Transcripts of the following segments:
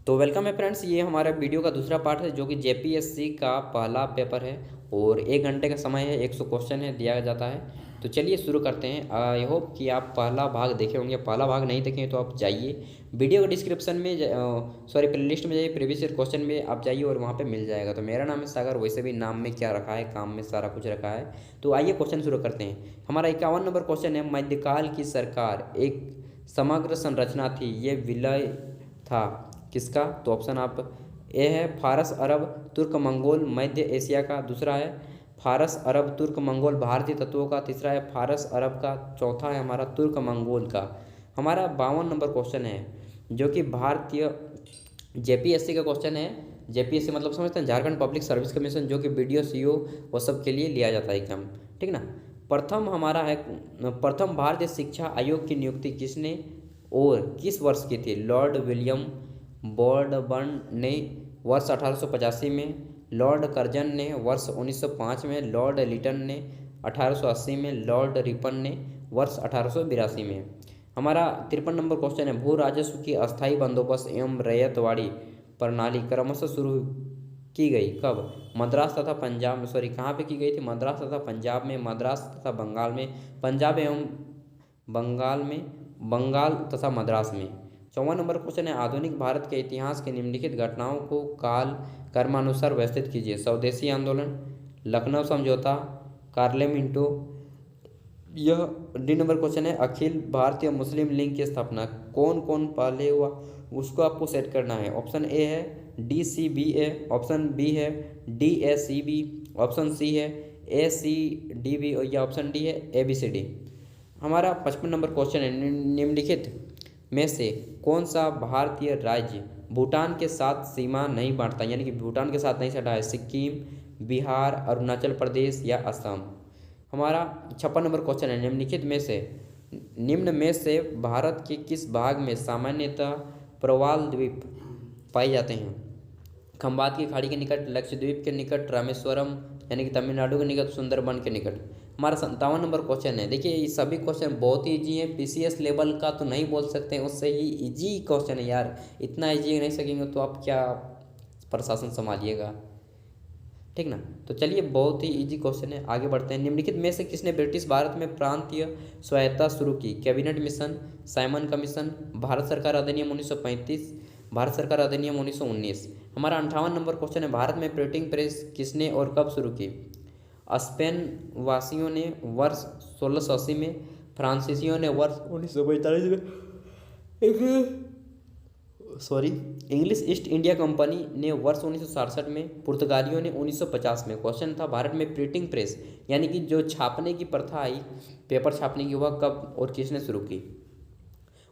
तो वेलकम है फ्रेंड्स, ये हमारा वीडियो का दूसरा पार्ट है जो कि जेपीएससी का पहला पेपर है और 1 घंटे का समय है, 100 क्वेश्चन है दिया जाता है। तो चलिए शुरू करते हैं। आई होप कि आप पहला भाग देखे होंगे। पहला भाग नहीं देखें तो आप जाइए वीडियो के डिस्क्रिप्शन में, सॉरी प्लेलिस्ट में जाइए, प्रीवियस ईयर क्वेश्चन में आप जाइए और वहाँ पे मिल जाएगा। तो मेरा नाम है सागर, वैसे भी नाम में क्या रखा है, काम में सारा कुछ रखा है। तो आइए क्वेश्चन शुरू करते हैं। हमारा 51 नंबर क्वेश्चन है, मध्यकाल की सरकार एक समग्र संरचना थी, ये विलय था किसका? तो ऑप्शन आप ए है फारस अरब तुर्क मंगोल मध्य एशिया का, दूसरा है फारस अरब तुर्क मंगोल भारतीय तत्वों का, तीसरा है फारस अरब का, चौथा है हमारा तुर्क मंगोल का। हमारा 52 नंबर क्वेश्चन है जो कि भारतीय जेपीएससी का क्वेश्चन है। जेपीएससी मतलब समझते हैं, झारखंड पब्लिक सर्विस कमीशन, जो कि बीडीओ सीओ वो सब के लिए लिया जाता है एग्जाम, ठीक ना। प्रथम हमारा है, प्रथम भारतीय शिक्षा आयोग की नियुक्ति किसने और किस वर्ष की थी? लॉर्ड विलियम ब्रॉडबर्न ने वर्ष 1885 में, लॉर्ड कर्जन ने वर्ष 1905 में, लॉर्ड लिटन ने 1880 में, लॉर्ड रिपन ने वर्ष 1882 में। हमारा 53 नंबर क्वेश्चन है, भू राजस्व की अस्थायी बंदोबस्त एवं रैयतवाड़ी प्रणाली क्रमशः शुरू की गई कब? मद्रास तथा पंजाब में, सॉरी कहाँ पे की गई थी? मद्रास तथा पंजाब में, मद्रास तथा बंगाल में, पंजाब एवं बंगाल में, बंगाल तथा मद्रास में। 54 नंबर क्वेश्चन है, आधुनिक भारत के इतिहास की निम्नलिखित घटनाओं को काल कर्मानुसार व्यवस्थित कीजिए। स्वदेशी आंदोलन, लखनऊ समझौता, कार्लेमिंटो। यह डी नंबर क्वेश्चन है, अखिल भारतीय मुस्लिम लीग की स्थापना कौन कौन पहले हुआ, उसको आपको सेट करना है। ऑप्शन ए है DCBA, ऑप्शन बी है DACB, ऑप्शन सी है ACDB या ऑप्शन डी है ABCD। हमारा 55 नंबर क्वेश्चन है, निम्नलिखित में से कौन सा भारतीय राज्य भूटान के साथ सीमा नहीं बांटता, यानी कि भूटान के साथ नहीं सटा है? सिक्किम, बिहार, अरुणाचल प्रदेश या असम। हमारा 56 नंबर क्वेश्चन है, निम्न में से भारत के किस भाग में सामान्यतः प्रवाल द्वीप पाए जाते हैं? खंबात की खाड़ी के निकट, लक्षद्वीप के निकट, रामेश्वरम यानी कि तमिलनाडु के निकट, सुंदरबन के निकट। हमारा 57 नंबर क्वेश्चन है, देखिए ये सभी क्वेश्चन बहुत ही ईजी है, पीसीएस लेवल का तो नहीं बोल सकते हैं, उससे ही ईजी क्वेश्चन है यार। इतना ईजी नहीं सकेंगे तो आप क्या प्रशासन संभालिएगा, ठीक ना। तो चलिए बहुत ही इजी क्वेश्चन है, आगे बढ़ते हैं। निम्नलिखित में से किसने ब्रिटिश भारत में प्रांतीय स्वायत्तता शुरू की? Cabinet mission, Simon commission, Bharat सरकार अधिनियम 1935, भारत सरकार अधिनियम 1919। हमारा 58 नंबर क्वेश्चन है, भारत में प्रिंटिंग प्रेस किसने और कब शुरू की? स्पेन वासियों ने वर्ष 1680 में, फ्रांसीसियों ने वर्ष 1945 में, sorry English east India company ने वर्ष 1967 में, पुर्तगालियों ने 1950 में। क्वेश्चन था भारत में प्रिंटिंग प्रेस यानी कि जो छापने की प्रथा आई, पेपर छापने की, वह कब और किसने शुरू की?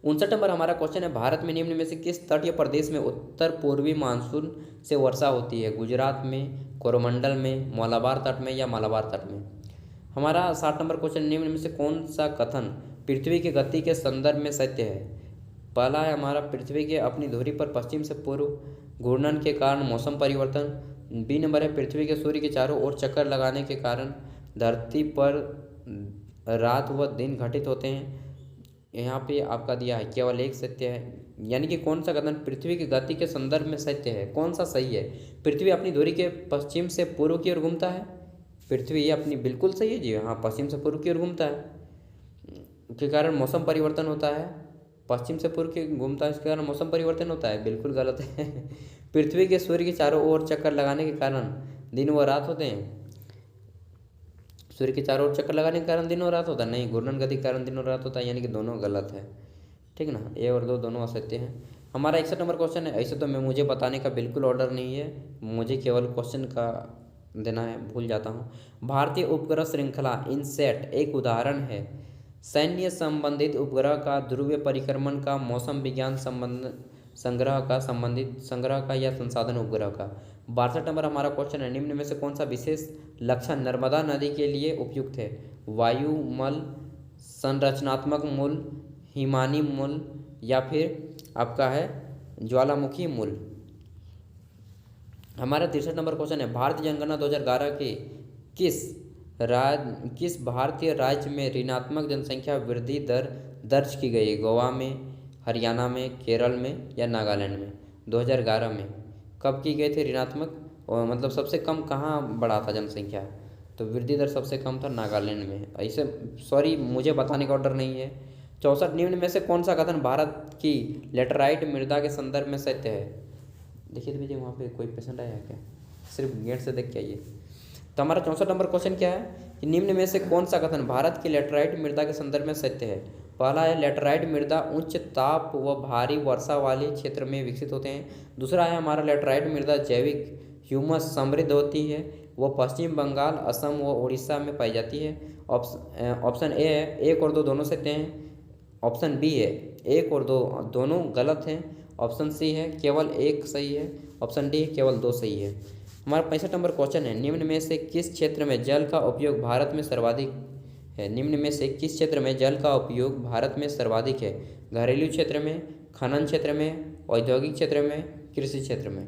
59 नंबर हमारा क्वेश्चन है, भारत में निम्न में से किस तटीय प्रदेश में उत्तर पूर्वी मानसून से वर्षा होती है? गुजरात में, कोरोमंडल में, मलाबार तट में या मलाबार तट में। हमारा 60 नंबर क्वेश्चन, निम्न में से कौन सा कथन पृथ्वी की गति के संदर्भ में सत्य है? पहला है हमारा, पृथ्वी के अपनी धुरी पर पश्चिम से पूर्व घूर्णन के कारण मौसम परिवर्तन। बी नंबर है, पृथ्वी के सूर्य के चारों ओर चक्कर लगाने के कारण धरती पर रात व दिन घटित होते हैं। यहाँ पे आपका दिया है केवल एक सत्य है, यानी कि कौन सा कथन पृथ्वी की गति के संदर्भ में सत्य है, कौन सा सही है? पृथ्वी अपनी धुरी के पश्चिम से पूर्व की ओर घूमता है, पृथ्वी ये अपनी बिल्कुल सही है जी हाँ, पश्चिम से पूर्व की ओर घूमता है के कारण मौसम परिवर्तन होता है। पश्चिम से पूर्व के घूमता है, इसके कारण मौसम परिवर्तन होता है, बिल्कुल गलत है। पृथ्वी के सूर्य के चारों ओर चक्कर लगाने के कारण दिन व रात होते हैं। सूर्य के चारों ओर चक्कर लगाने के कारण दिन और रात होता है, नहीं, घूर्णन गति के कारण दिन और रात होता है, यानी कि दोनों गलत है, ठीक ना। ए और दो दोनों असत्य हैं। हमारा 61 नंबर क्वेश्चन है, ऐसे तो मुझे बताने का बिल्कुल ऑर्डर नहीं है, मुझे केवल क्वेश्चन का देना है, भूल जाता हूँ। भारतीय उपग्रह श्रृंखला इनसेट एक उदाहरण है सैन्य संबंधित उपग्रह का, ध्रुवीय परिक्रमण का, मौसम विज्ञान संग्रह का या संसाधन उपग्रह का। 62 नंबर हमारा क्वेश्चन है, निम्न में से कौन सा विशेष लक्षण नर्मदा नदी के लिए उपयुक्त है? वायुमल, संरचनात्मक मूल, हिमानी मूल या फिर आपका है ज्वालामुखी मूल। हमारा 63 नंबर क्वेश्चन है, भारतीय जनगणना 2011 के किस भारतीय राज्य में ऋणात्मक जनसंख्या वृद्धि दर दर्ज की गई? गोवा में, हरियाणा में, केरल में या नागालैंड में। 2011 में कब की गई थी ऋणात्मक, और मतलब सबसे कम कहाँ बढ़ा था जनसंख्या, तो वृद्धि दर सबसे कम था नागालैंड में। ऐसे सॉरी मुझे बताने का ऑर्डर नहीं है। 64 निम्न में से कौन सा कथन भारत की लेटराइट मृदा के संदर्भ में सत्य है। देखिए तो भैया वहाँ पे कोई पेशेंट आया है क्या, सिर्फ गेट से देख के आइए। तो हमारा 64 नंबर क्वेश्चन क्या है कि निम्न में से कौन सा कथन भारत की लेटराइट मृदा के संदर्भ में सत्य है। पहला है लेटराइट मृदा उच्च ताप व भारी वर्षा वाले क्षेत्र में विकसित होते हैं। दूसरा है हमारा लेटराइट मृदा जैविक ह्यूमस समृद्ध होती है, वो पश्चिम बंगाल, असम व उड़ीसा में पाई जाती है। ऑप्शन ए है, एक और दो दोनों सत्य हैं। ऑप्शन बी है, एक और दो दोनों गलत हैं। ऑप्शन सी है, केवल एक सही है। ऑप्शन डी, केवल दो सही है। हमारा 65 नंबर क्वेश्चन है, निम्न में से किस क्षेत्र में जल का उपयोग भारत में सर्वाधिक है। निम्न में से किस क्षेत्र में जल का उपयोग भारत में सर्वाधिक है। घरेलू क्षेत्र में, खनन क्षेत्र में, औद्योगिक क्षेत्र में, कृषि क्षेत्र में।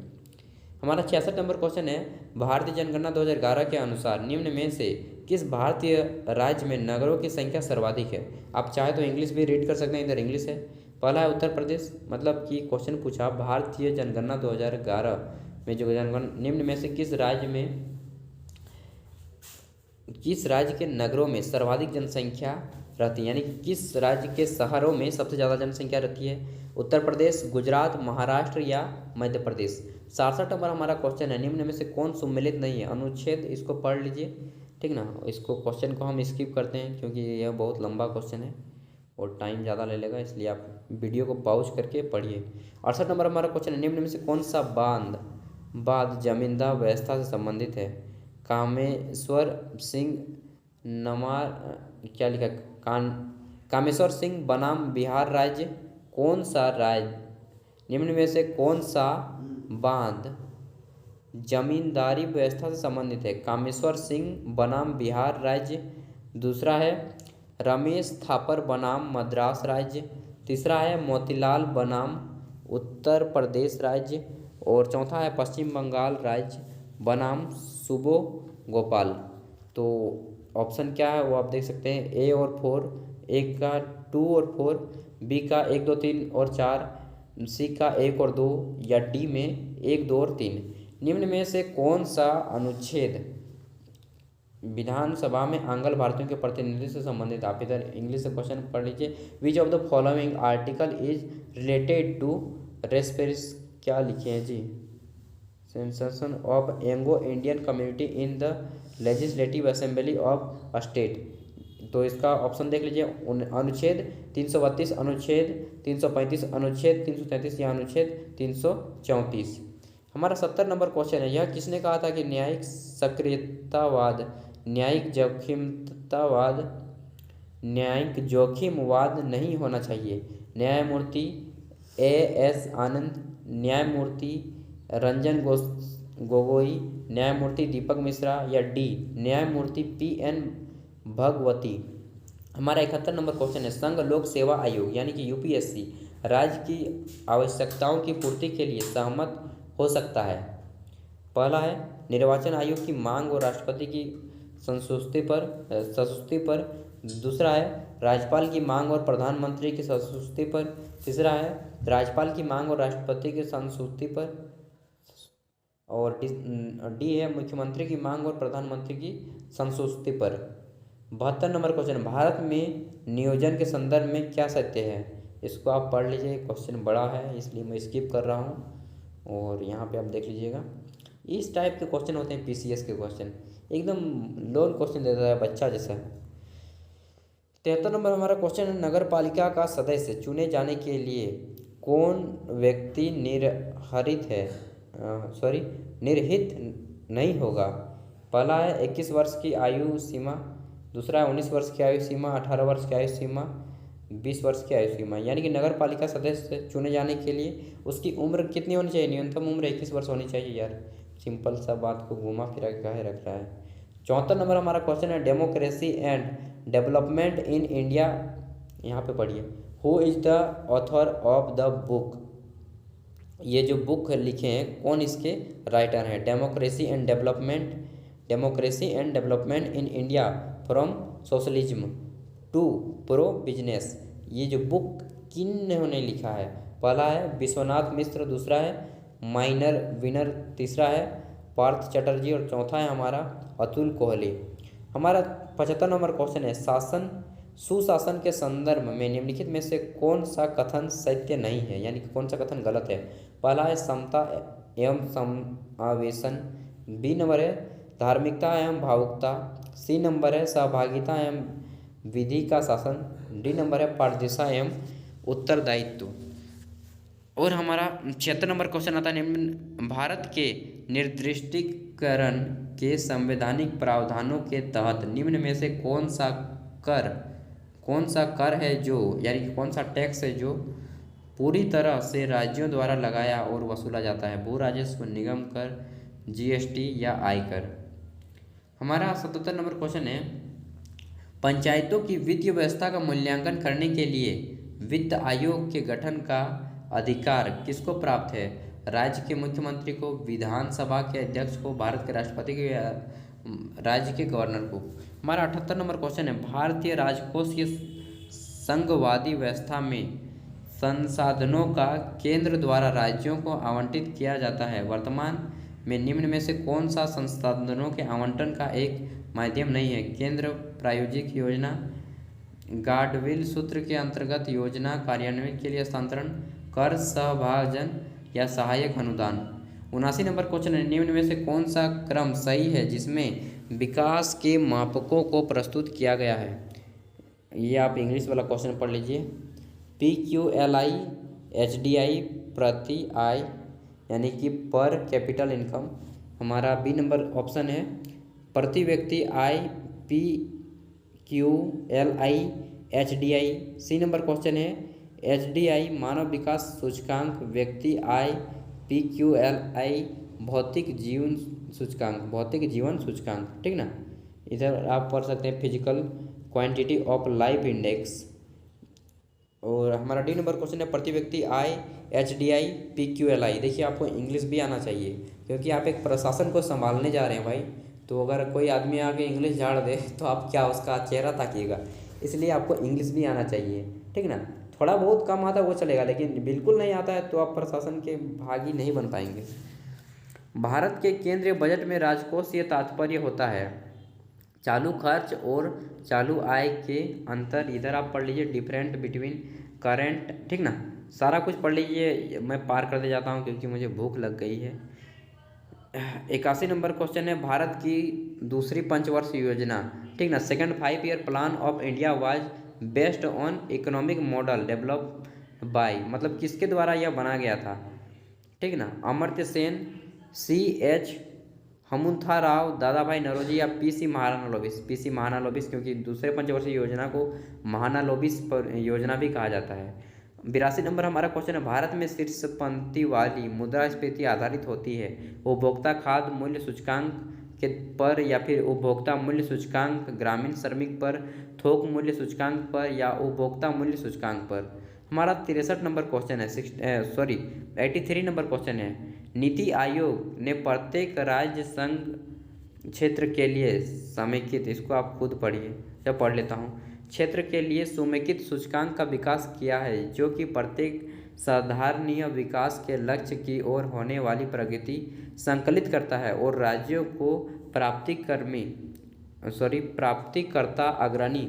हमारा 66 नंबर क्वेश्चन है, भारतीय जनगणना 2011 के अनुसार निम्न में से किस भारतीय राज्य में नगरों की संख्या सर्वाधिक है। आप चाहे तो इंग्लिश भी रीड कर सकते हैं, इधर इंग्लिश है। पहला है उत्तर प्रदेश, मतलब कि क्वेश्चन पूछा भारतीय जनगणना 2011 में जो जनगणना निम्न में से किस राज्य के नगरों में सर्वाधिक जनसंख्या रहती है, यानी कि किस राज्य के शहरों में सबसे ज़्यादा जनसंख्या रहती है। उत्तर प्रदेश, गुजरात, महाराष्ट्र या मध्य प्रदेश। 67 नंबर हमारा क्वेश्चन है, निम्न में से कौन सम्मिलित नहीं है। अनुच्छेद इसको पढ़ लीजिए, ठीक ना। इसको क्वेश्चन को हम स्किप करते हैं क्योंकि यह बहुत लंबा क्वेश्चन है और टाइम ज़्यादा ले लेगा, इसलिए आप वीडियो को पॉज करके पढ़िए। 68 नंबर हमारा क्वेश्चन है, निम्न में से कौन सा बांध जमींदार व्यवस्था से संबंधित है। कामेश्वर सिंह क्या लिखा, कामेश्वर सिंह बनाम बिहार राज्य। कौन सा राज्य, निम्न में से कौन सा बांध जमींदारी व्यवस्था से संबंधित है। कामेश्वर सिंह बनाम बिहार राज्य। दूसरा है रमेश थापर बनाम मद्रास राज्य। तीसरा है मोतीलाल बनाम उत्तर प्रदेश राज्य। और चौथा है पश्चिम बंगाल राज्य बनाम सुबो गोपाल। तो ऑप्शन क्या है वो आप देख सकते हैं, ए और 4, ए का 2 और 4, बी का 1 2 3 और 4, सी का 1 और 2, या डी में 1 2 और 3। निम्न में से कौन सा अनुच्छेद विधानसभा में आंग्ल भारतीयों के प्रतिनिधित्व से संबंधित। आप इधर इंग्लिश से क्वेश्चन पढ़ लीजिए। Which of the following article is related to रेस्पेरिस, क्या लिखे हैं जी, sensation of Anglo Indian community in the legislative assembly of state. तो इसका ऑप्शन देख लीजिए, अनुच्छेद 332, अनुच्छेद 335, अनुच्छेद 333 या अनुच्छेद 334। हमारा 70 नंबर क्वेश्चन है, यह किसने कहा था कि न्यायिक सक्रियतावाद, न्यायिक जोखिमवाद नहीं होना चाहिए। न्यायमूर्ति A.S. आनंद, न्यायमूर्ति रंजन गोगोई, न्यायमूर्ति दीपक मिश्रा, या डी न्यायमूर्ति P.N. भगवती। हमारा 71 नंबर क्वेश्चन है, संघ लोक सेवा आयोग यानी कि UPSC राज्य की आवश्यकताओं की पूर्ति के लिए सहमत हो सकता है। पहला है निर्वाचन आयोग की मांग और राष्ट्रपति की संस्तुति पर। दूसरा है राज्यपाल की मांग और प्रधानमंत्री की संस्तुति पर। तीसरा है राज्यपाल की मांग और राष्ट्रपति की संस्तुति पर। और डी है मुख्यमंत्री की मांग और प्रधानमंत्री की संस्तुति पर। 72 नंबर क्वेश्चन, भारत में नियोजन के संदर्भ में क्या सत्य है। इसको आप पढ़ लीजिए, क्वेश्चन बड़ा है इसलिए मैं स्किप कर रहा हूँ और यहाँ पे आप देख लीजिएगा। इस टाइप के क्वेश्चन होते हैं PCS के क्वेश्चन, एकदम लोन क्वेश्चन देता है बच्चा जैसा। 73 नंबर हमारा क्वेश्चन है, नगर पालिका का सदस्य चुने जाने के लिए कौन व्यक्ति निर्हित नहीं होगा। पहला है 21 वर्ष की आयु सीमा। दूसरा है 19 वर्ष की आयु सीमा, 18 वर्ष की आयु सीमा, 20 वर्ष की आयु सीमा। यानी कि नगर पालिका सदस्य चुने जाने के लिए उसकी उम्र कितनी होनी चाहिए, न्यूनतम उम्र 21 वर्ष होनी चाहिए। यार सिंपल सा बात को घुमा फिरा के काहे रख रहा है। 74 नंबर हमारा क्वेश्चन है, democracy and development in India. यहाँ पे पढ़िए, who is the author of the book. ये जो बुक लिखे हैं कौन इसके राइटर हैं। Democracy and development in India from socialism to pro business. ये जो बुक किन्होंने लिखा है, पहला है विश्वनाथ मिश्र, दूसरा है माइनर विनर, तीसरा है पार्थ चटर्जी और चौथा है हमारा अतुल कोहली। हमारा 75 नंबर क्वेश्चन है सुशासन के संदर्भ में निम्नलिखित में से कौन सा कथन सत्य नहीं है, यानी कि कौन सा कथन गलत है। पहला है समता एवं समावेशन, बी नंबर है धार्मिकता एवं भावुकता, सी नंबर है सहभागिता एवं विधि का शासन, डी नंबर है पारदर्शिता एवं उत्तरदायित्व। और हमारा 76 नंबर क्वेश्चन आता है निम्न भारत के निर्दिष्टीकरण के संवैधानिक प्रावधानों के तहत निम्न में से कौन सा कर है जो, यानी कि कौन सा टैक्स है जो पूरी तरह से राज्यों द्वारा लगाया और वसूला जाता है। भू राजस्व, निगम कर, जीएसटी या आयकर। हमारा 77 नंबर क्वेश्चन है पंचायतों की वित्तीय व्यवस्था का मूल्यांकन करने के लिए वित्त आयोग के गठन का अधिकार किसको प्राप्त है। राज्य के मुख्यमंत्री को, विधानसभा के अध्यक्ष को, भारत के राष्ट्रपति को या राज्य के गवर्नर को। हमारा 78 नंबर क्वेश्चन है भारतीय राजकोषीय संघवादी व्यवस्था में संसाधनों का केंद्र द्वारा राज्यों को आवंटित किया जाता है। वर्तमान में निम्न में से कौन सा संसाधनों के आवंटन का एक माध्यम नहीं है। केंद्र प्रायोजित योजना, गाडविल सूत्र के अंतर्गत योजना कार्यान्वयन के लिए हस्तांतरण, कर सहभाजन या सहायक अनुदान। 79 नंबर क्वेश्चन है निम्न में से कौन सा क्रम सही है जिसमें विकास के मापकों को प्रस्तुत किया गया है। ये आप इंग्लिश वाला क्वेश्चन पढ़ लीजिए। PQLI HDI प्रति आय, यानी कि पर कैपिटल इनकम। हमारा बी नंबर ऑप्शन है प्रति व्यक्ति आय PQLI HDI। C number question है HDI मानव विकास सूचकांक, व्यक्ति आय PQLI भौतिक जीवन सूचकांक, ठीक ना। इधर आप पढ़ सकते हैं physical quantity of life index. और हमारा डी नंबर क्वेश्चन है प्रति व्यक्ति आय HDI PQLI। देखिए आपको इंग्लिश भी आना चाहिए क्योंकि आप एक प्रशासन को संभालने जा रहे हैं भाई, तो अगर कोई आदमी आके इंग्लिश झाड़ दे तो आप क्या उसका चेहरा ताकिएगा, इसलिए आपको इंग्लिश भी आना चाहिए, ठीक ना। थोड़ा बहुत कम आता है वो चलेगा, लेकिन बिल्कुल नहीं आता है तो आप प्रशासन के भागी नहीं बन पाएंगे। भारत के केंद्रीय बजट में राजकोषीय तात्पर्य होता है चालू खर्च और चालू आय के अंतर। इधर आप पढ़ लीजिए डिफरेंट बिटवीन करेंट, ठीक ना। सारा कुछ पढ़ लीजिए, मैं पार करते जाता हूँ क्योंकि मुझे भूख लग गई है। 81 नंबर क्वेश्चन है भारत की दूसरी पंचवर्षीय योजना, ठीक ना, second 5 year plan of India was based on economic model develop by, मतलब किसके द्वारा यह बना गया था, ठीक ना। अमर्त्य सेन, CH हमुंथा राव, दादा भाई नौरोजी या PC महानालोबिस, क्योंकि दूसरे पंचवर्षीय योजना को महानालोबिस योजना भी कहा जाता है। 82 नंबर हमारा क्वेश्चन है भारत में शीर्ष पंक्ति वाली मुद्रास्फीति आधारित होती है उपभोक्ता खाद्य मूल्य सूचकांक के पर या फिर उपभोक्ता मूल्य सूचकांक, ग्रामीण श्रमिक पर, थोक मूल्य सूचकांक पर या उपभोक्ता मूल्य सूचकांक पर। हमारा 63 नंबर क्वेश्चन है 83 नंबर क्वेश्चन है नीति आयोग ने प्रत्येक राज्य संघ क्षेत्र के लिए समेकित, इसको आप खुद पढ़िए, जब पढ़ लेता हूँ, क्षेत्र के लिए समेकित सूचकांक का विकास किया है जो कि प्रत्येक साधारणीय विकास के लक्ष्य की ओर होने वाली प्रगति संकलित करता है और राज्यों को प्राप्तिकर्ता, अग्रणी,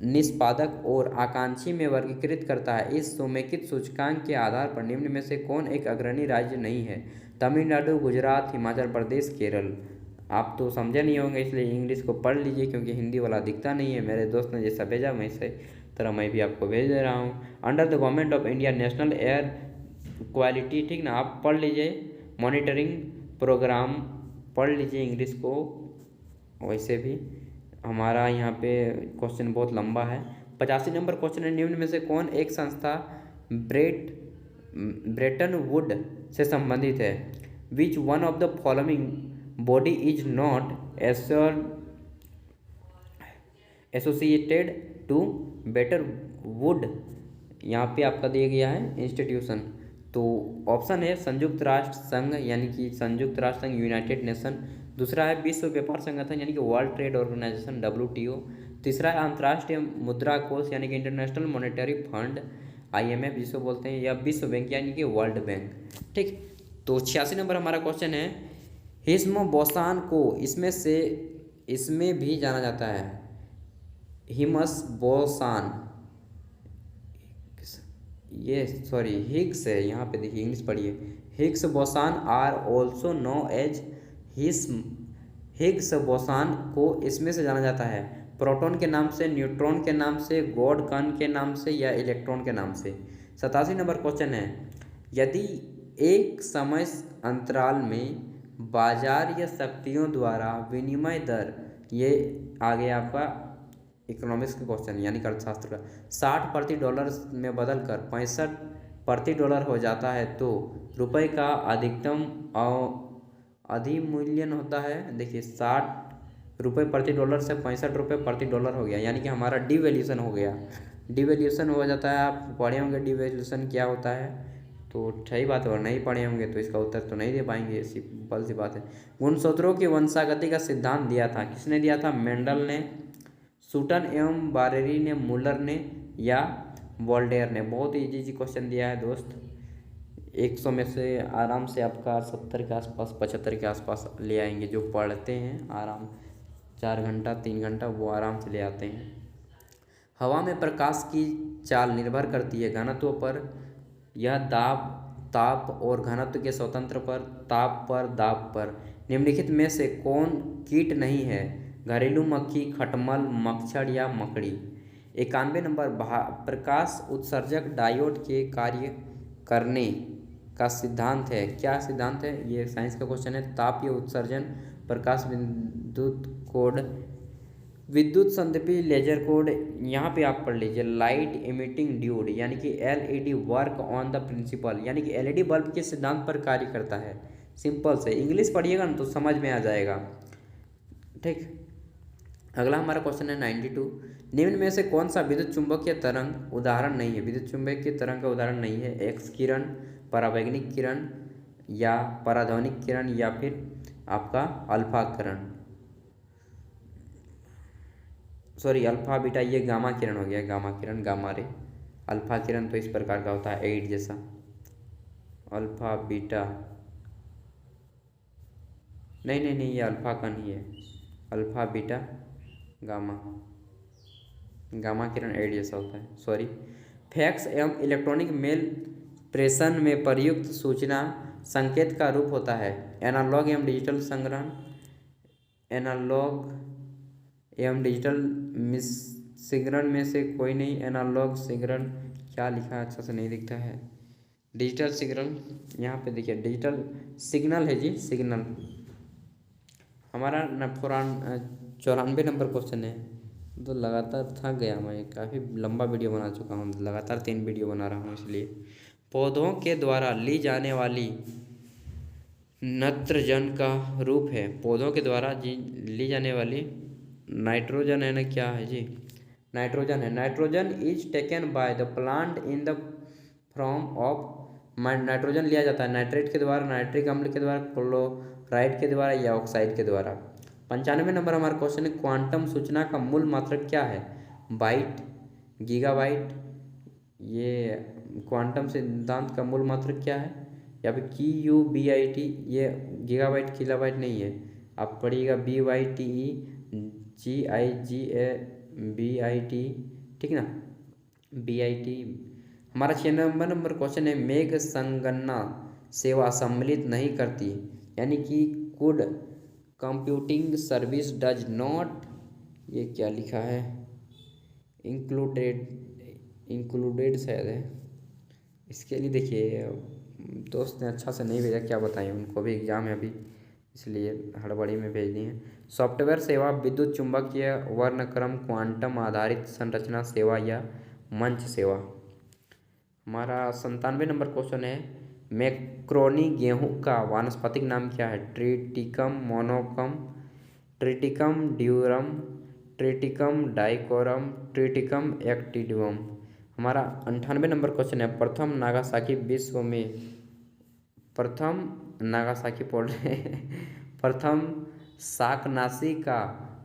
निष्पादक और आकांक्षी में वर्गीकृत करता है। इस समेकित सूचकांक के आधार पर निम्न में से कौन एक अग्रणी राज्य नहीं है। तमिलनाडु, गुजरात, हिमाचल प्रदेश, केरल। आप तो समझे नहीं होंगे इसलिए इंग्लिश को पढ़ लीजिए क्योंकि हिंदी वाला दिखता नहीं है। मेरे दोस्त ने जैसा भेजा वैसे तरह मैं भी आपको भेज दे रहा हूँ। Under the government of India national air quality, ठीक ना, आप पढ़ लीजिए। मॉनिटरिंग प्रोग्राम पढ़ लीजिए इंग्लिश को। वैसे भी हमारा यहाँ पे क्वेश्चन बहुत लंबा है। 85 नंबर क्वेश्चन है निम्न में से कौन एक संस्था ब्रेटन वुड से संबंधित है। Which one of the following body is not associated to better wood, यहाँ पे आपका दिया गया है इंस्टीट्यूशन। तो ऑप्शन है संयुक्त राष्ट्र संघ, यानी कि संयुक्त राष्ट्र संघ, यूनाइटेड नेशन। दूसरा है विश्व व्यापार संगठन यानी कि वर्ल्ड ट्रेड ऑर्गेनाइजेशन WTO। तीसरा है अंतर्राष्ट्रीय मुद्रा कोष यानी कि इंटरनेशनल मॉनेटरी फंड। IMF जिसको बोलते हैं, या विश्व बैंक यानी कि वर्ल्ड बैंक। ठीक, तो 86 नंबर हमारा क्वेश्चन है, हिस्म बोसान को इसमें भी जाना जाता है। हिमस बोसान, ये सॉरी हिग्स है, यहाँ पे देखिए इंग्लिश पढ़िए। Higgs boson are also known as हिस्म। हिग्स बोसान को इसमें से जाना जाता है, प्रोटॉन के नाम से, न्यूट्रॉन के नाम से, गॉड कण के नाम से, या इलेक्ट्रॉन के नाम से। 87 नंबर क्वेश्चन है, यदि एक समय अंतराल में बाजार या शक्तियों द्वारा विनिमय दर, ये आ गया आपका इकोनॉमिक्स का क्वेश्चन यानी कि अर्थशास्त्र का, 60 प्रति डॉलर में बदल कर 65 प्रति डॉलर हो जाता है तो रुपए का अधिकतम अधिमूल्यन होता है। देखिए 60 रुपये प्रति डॉलर से 65 रुपये प्रति डॉलर हो गया, यानी कि हमारा डिवैल्यूशन हो गया। डिवैल्यूशन हो जाता है, आप पढ़े होंगे डिवैल्यूशन क्या होता है, तो सही बात है। और नहीं पढ़े होंगे तो इसका उत्तर तो नहीं दे पाएंगे, सिंपल सी बात है। गुणसूत्रों की वंशागति का सिद्धांत दिया था, किसने दिया था? मेंडल ने, सूटन एवं बारेरी ने, मुलर ने, या वोल्टेयर ने। बहुत इजी क्वेश्चन दिया है दोस्त, 100 में से आराम से आपका 70 के आसपास, 75 के आसपास ले आएंगे। जो पढ़ते हैं आराम 4 घंटा 3 घंटा वो आराम से ले आते हैं। हवा में प्रकाश की चाल निर्भर करती है घनत्व पर, यह ताप और घनत्व के स्वतंत्र पर, ताप पर, दाब पर। निम्नलिखित में से कौन कीट नहीं है? घरेलू मक्खी, खटमल, मच्छर या मकड़ी। 91 नंबर, प्रकाश उत्सर्जक डायोड के कार्य करने का सिद्धांत है, क्या सिद्धांत है? ये साइंस का क्वेश्चन है। तापीय उत्सर्जन, प्रकाश विद्युत कोड, विद्युत संदीपी लेजर कोड। यहाँ पे आप पढ़ लीजिए लाइट इमिटिंग ड्यूड, यानी कि LED work on the principle, यानी कि LED बल्ब के सिद्धांत पर कार्य करता है। सिंपल से इंग्लिश पढ़िएगा ना तो समझ में आ जाएगा। ठीक, अगला हमारा क्वेश्चन है 92, निम्न में से कौन सा विद्युत चुंबकीय तरंग उदाहरण नहीं है? विद्युत चुंबकीय तरंग का उदाहरण नहीं है। एक्स किरण, परावैंगनिक किरण, या पराध्वनिक किरण, या फिर आपका अल्फा किरण, सॉरी अल्फा बीटा, ये गामा किरण हो गया, गामा किरण, गामा रे। अल्फा किरण तो इस प्रकार का होता है 8 जैसा, अल्फा बीटा, नहीं ये अल्फा का नहीं है, अल्फा बीटा गामा, गामा किरण 8 जैसा होता है, सॉरी। फैक्स एवं इलेक्ट्रॉनिक मेल प्रेषण में प्रयुक्त सूचना संकेत का रूप होता है एनालॉग एवं डिजिटल संग्रहण, एनालॉग एवं डिजिटल सिग्नल में से कोई नहीं। एनालॉग सिग्नल क्या लिखा है, अच्छा से नहीं दिखता है। डिजिटल सिग्नल, यहाँ पे देखिए डिजिटल सिग्नल है जी, सिग्नल। हमारा 94 नंबर क्वेश्चन है, तो लगातार थक गया मैं, काफ़ी लंबा वीडियो बना चुका हूँ, लगातार 3 वीडियो बना रहा हूँ, इसलिए। पौधों के द्वारा ली जाने वाली नाइट्रोजन का रूप है, पौधों के द्वारा ली जाने वाली नाइट्रोजन है ना, क्या है जी? नाइट्रोजन है। Nitrogen is taken by the plant in the form of, nitrogen लिया जाता है नाइट्रेट के द्वारा, नाइट्रिक अम्ल के द्वारा, क्लोराइड के द्वारा, या ऑक्साइड के द्वारा। 95 नंबर हमारा क्वेश्चन है, क्वांटम सूचना का मूल मात्रक क्या है? बाइट, गीगाबाइट, ये क्वांटम सिद्धांत का मूल मात्रक क्या है? या फिर QUBIT, ये गीगाबाइट किलोबाइट नहीं है, आप पढ़िएगा BYTE GIGABIT, ठीक ना, BIT। हमारा 96 नंबर क्वेश्चन है, मेघ संगणना सेवा सम्मिलित नहीं करती, यानी कि could computing service does not, ये क्या लिखा है? इंक्लूडेड शायद है। इसके लिए देखिए दोस्त ने अच्छा से नहीं भेजा, क्या बताएं, उनको भी एग्जाम है अभी, इसलिए हड़बड़ी में भेज दिए हैं। सॉफ्टवेयर सेवा, विद्युत चुंबकीय वर्णक्रम, क्वांटम आधारित संरचना सेवा, या मंच सेवा। हमारा 97 नंबर क्वेश्चन है, मैक्रोनी गेहूं का वानस्पतिक नाम क्या है? Triticum monococcum, Triticum durum, Triticum dicoccum, Triticum aestivum. हमारा 98 नंबर क्वेश्चन है, प्रथम नागासाकी प्रथम शाकनाशी का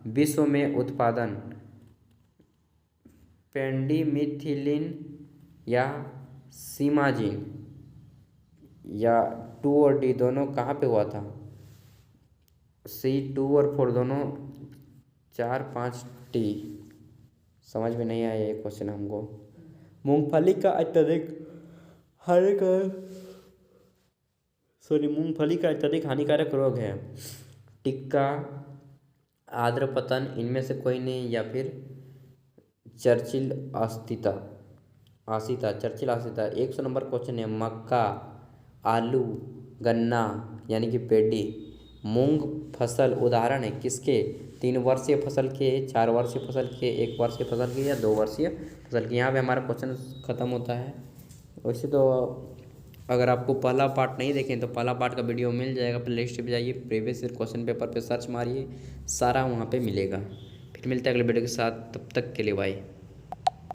विश्व में उत्पादन पेंडिमिथिलिन या सीमाजीन या 2 और डी दोनों कहाँ पे हुआ था? सी 2 और 4 दोनों, 4 5 टी। समझ में नहीं आया ये क्वेश्चन हमको। मूंगफली का अत्यधिक हानिकारक हानिकारक रोग है? टिक्का, आर्द्रपतन, इनमें से कोई नहीं, या फिर चर्चिल आस्तीता। चर्चिल आस्तीता। 100 नंबर क्वेश्चन है। मक्का, आलू, गन्ना यानी कि पेडी, मूंग फसल उदाहरण है किसके? 3 वर्षीय फसल के, 4 वर्षीय फसल के, 1 वर्षीय फसल के, या 2 वर्षीय फसल के। यहाँ पे हमारा क्वेश्चन ख़त्म होता है। वैसे तो अगर आपको पहला पार्ट नहीं देखें तो पहला पार्ट का वीडियो मिल जाएगा, प्ले लिस्ट पे जाइए, प्रीवियस ईयर क्वेश्चन पेपर पे सर्च मारिए, सारा वहाँ पे मिलेगा। फिर मिलते हैं अगले वीडियो के साथ, तब तक के लिए बाय।